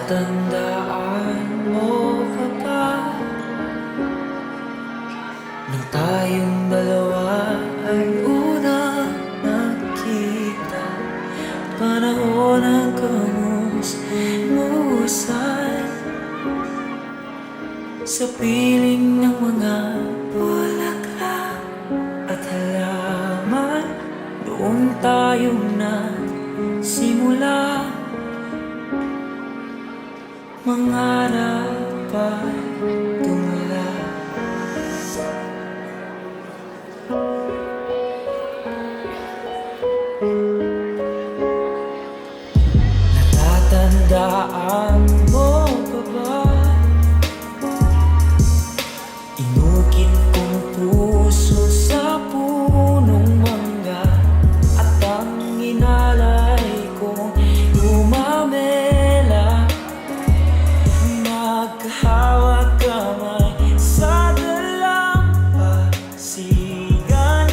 Natatandaan mo ka ba nang tayong dalawa ay unang nagkita? Panahon ng kamusmusan sa piling ng mga bulaklak at halaman. Doon tayong nagsimula mangarap at tumulad. Natatandaan mo pa ba? Inukit kong puso sa punong mangga at ang inalay kong gumamela. Magkahawag kamay sa dalampasigan,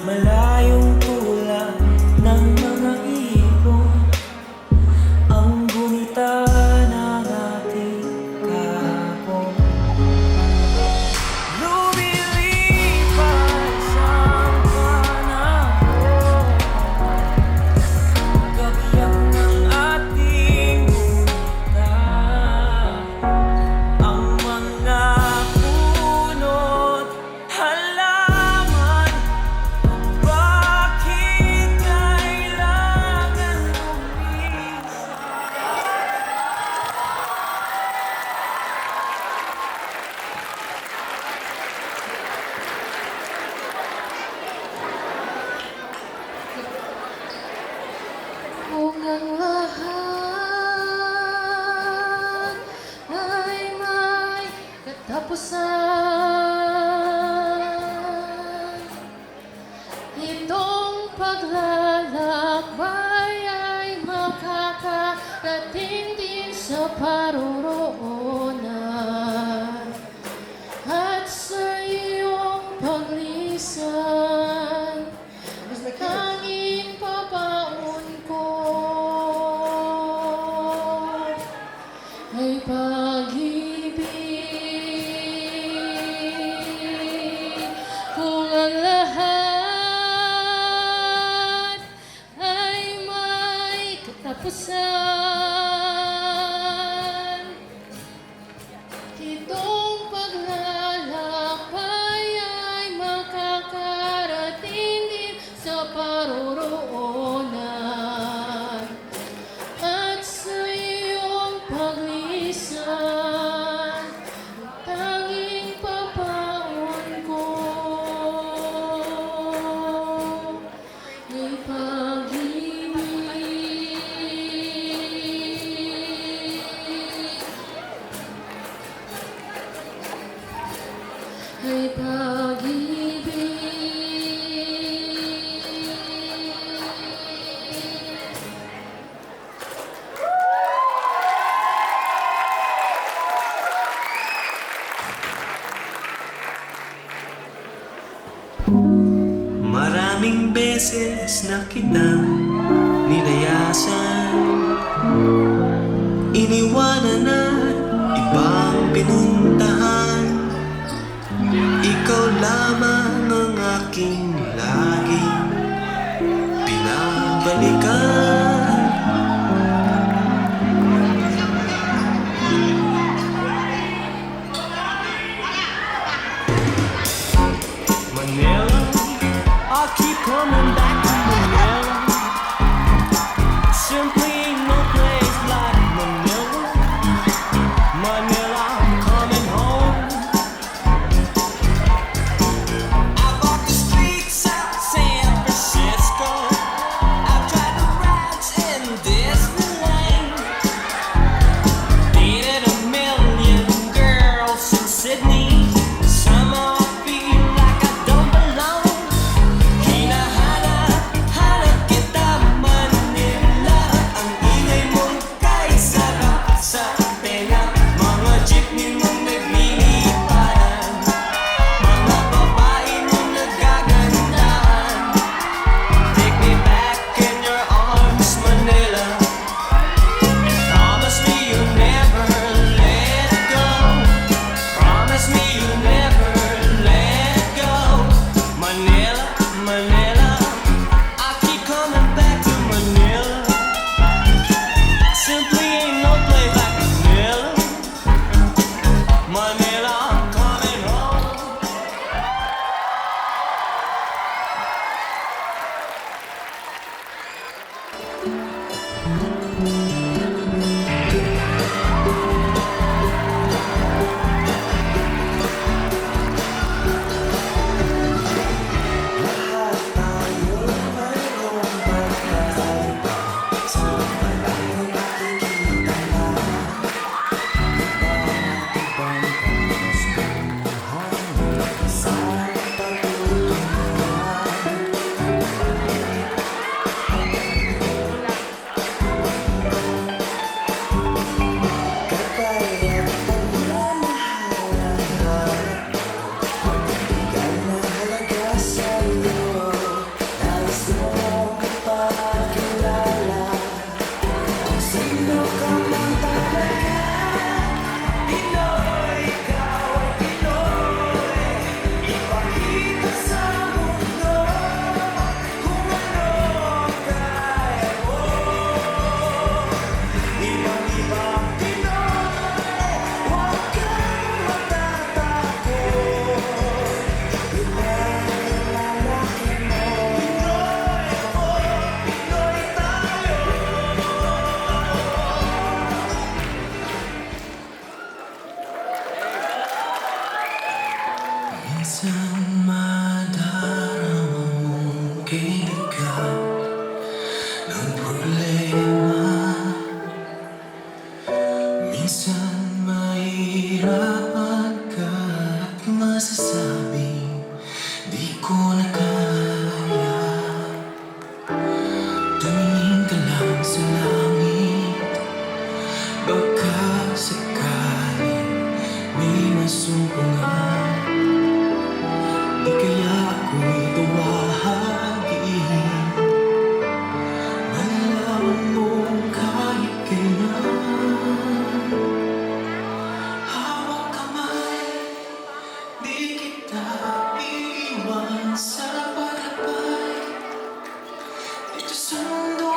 malayong tulad ng mga ibon ang gunita ng ating kahapon. Lumilipas ang panahon, gabiyak ng ating gunita. Ang mga puno't halaman, bakit kailangan lumisan? Kung ang lahat ay may katapusan, itong paglalakbay ay makakarating din sa paroroonan. At sa iyong paglisan, tanging papaon ko ay pag-ibig. Kung ang lahat ay may katapusan, itong paglalakbay ay makakarating din sa paroroonan. At sa iyong paglisan, tanging papaon ko ay pag-ibig. Ay pag-ibig. Maraming beses na kitang nilayasan, iniwanan at ibang pinuntahan. Ikaw lamang ang aking laging pinabalikan. Manila, I keep coming back to Manila. Simply ain't no place like Manila. Manila, I'm coming home. I walk the streets of San Francisco. I've tried the rides in Disneyland. Dated a million girls in Sydney. Somehow I feel like I don't belong. Kinahana Minsan madarama mong kaibigan ng problema. Minsan mahirapan ka at masasabing di ko na kaya. Tumingin ka lang sa langit, baka sakaling may masumpungan. Di kaya ako'y tawagin, malalaman mong kahit kailan. Hawak kamay, di kita iiwan sa paglakbay dito sa mundo